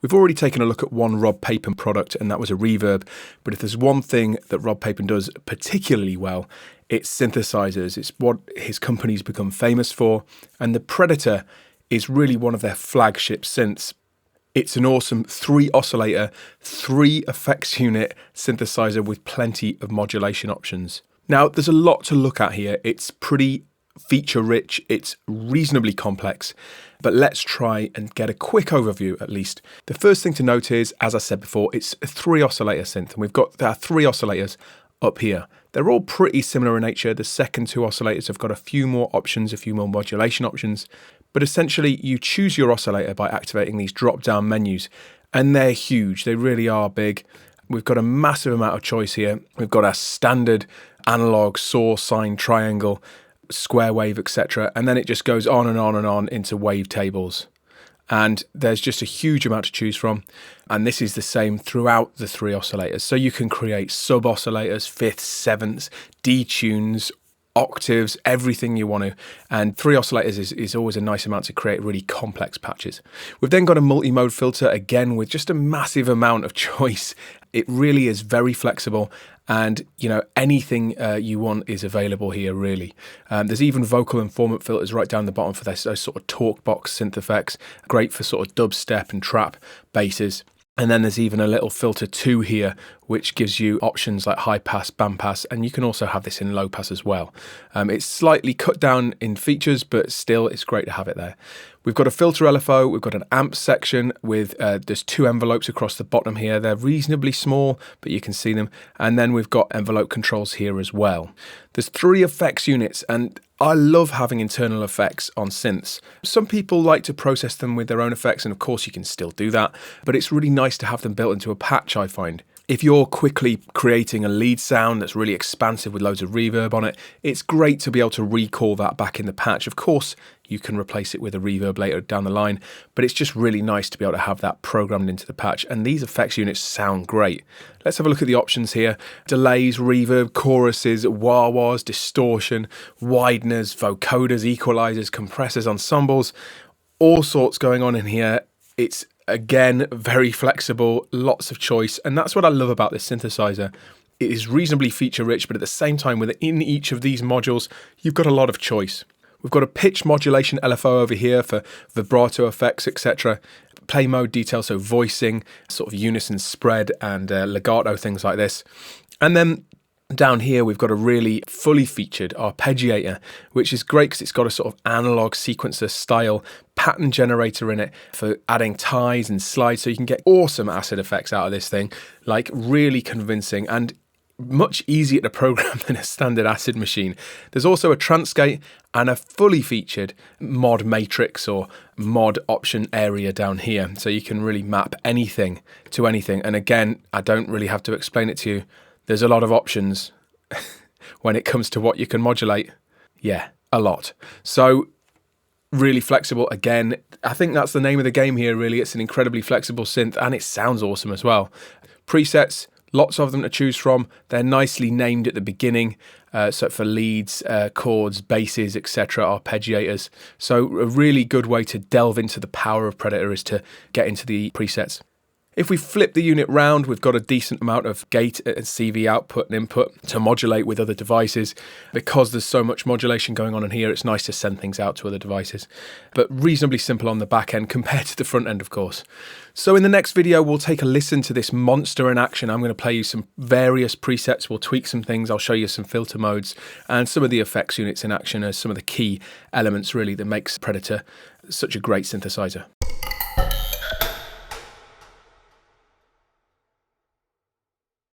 We've already taken a look at one Rob Papin product, and that was a reverb. But if there's one thing that Rob Papin does particularly well, it's synthesizers. It's what his company's become famous for. And the Predator is really one of their flagship synths. It's an awesome 3 oscillator, 3 effects unit synthesizer with plenty of modulation options. Now, there's a lot to look at here. It's pretty feature rich, it's reasonably complex, but let's try and get a quick overview at least. The first thing to note is, as I said before, it's a 3 oscillator synth, and we've got our 3 oscillators up here. They're all pretty similar in nature. The second 2 oscillators have got a few more options, a few more modulation options, but essentially you choose your oscillator by activating these drop-down menus, and they're huge. They really are big. We've got a massive amount of choice here. We've got our standard analog saw, sine, triangle, square wave, etc. And then it just goes on and on and on into wave tables. And there's just a huge amount to choose from. And this is the same throughout the 3 oscillators. So you can create sub-oscillators, fifths, sevenths, detunes, octaves, everything you want to. And 3 oscillators is always a nice amount to create really complex patches. We've then got a multi-mode filter, again, with just a massive amount of choice. It really is very flexible, and anything you want is available here, really. There's even vocal informant filters right down the bottom for those sort of talk box synth effects, great for sort of dubstep and trap basses. And then there's even a little filter 2 here, which gives you options like high pass, band pass, and you can also have this in low pass as well. It's slightly cut down in features, but still it's great to have it there. We've got a filter LFO, we've got an amp section with, there's 2 envelopes across the bottom here. They're reasonably small, but you can see them. And then we've got envelope controls here as well. There's 3 effects units, and I love having internal effects on synths. Some people like to process them with their own effects, and of course you can still do that, but it's really nice to have them built into a patch, I find. If you're quickly creating a lead sound that's really expansive with loads of reverb on it, it's great to be able to recall that back in the patch. Of course, you can replace it with a reverb later down the line, but it's just really nice to be able to have that programmed into the patch, and these effects units sound great. Let's have a look at the options here. Delays, reverb, choruses, wah-wahs, distortion, wideners, vocoders, equalizers, compressors, ensembles, all sorts going on in here. It's again very flexible, lots of choice, and that's what I love about this synthesizer. It is reasonably feature rich, but at the same time, within each of these modules, you've got a lot of choice. We've got a pitch modulation LFO over here for vibrato effects, etc. Play mode detail, so voicing, sort of unison spread and legato, things like this. And then down here, we've got a really fully featured arpeggiator, which is great because it's got a sort of analog sequencer style pattern generator in it for adding ties and slides, so you can get awesome acid effects out of this thing, like really convincing and much easier to program than a standard acid machine. There's also a transgate and a fully featured mod matrix or mod option area down here, so you can really map anything to anything. And again, I don't really have to explain it to you. There's a lot of options when it comes to what you can modulate. Yeah, a lot. So really flexible. Again, I think that's the name of the game here, really. It's an incredibly flexible synth, and it sounds awesome as well. Presets, lots of them to choose from. They're nicely named at the beginning, so for leads, chords, basses, etc., arpeggiators. So a really good way to delve into the power of Predator is to get into the presets. If we flip the unit round, we've got a decent amount of gate and CV output and input to modulate with other devices. Because there's so much modulation going on in here, it's nice to send things out to other devices. But reasonably simple on the back end compared to the front end, of course. So in the next video, we'll take a listen to this monster in action. I'm going to play you some various presets. We'll tweak some things. I'll show you some filter modes and some of the effects units in action as some of the key elements, really, that makes Predator such a great synthesizer.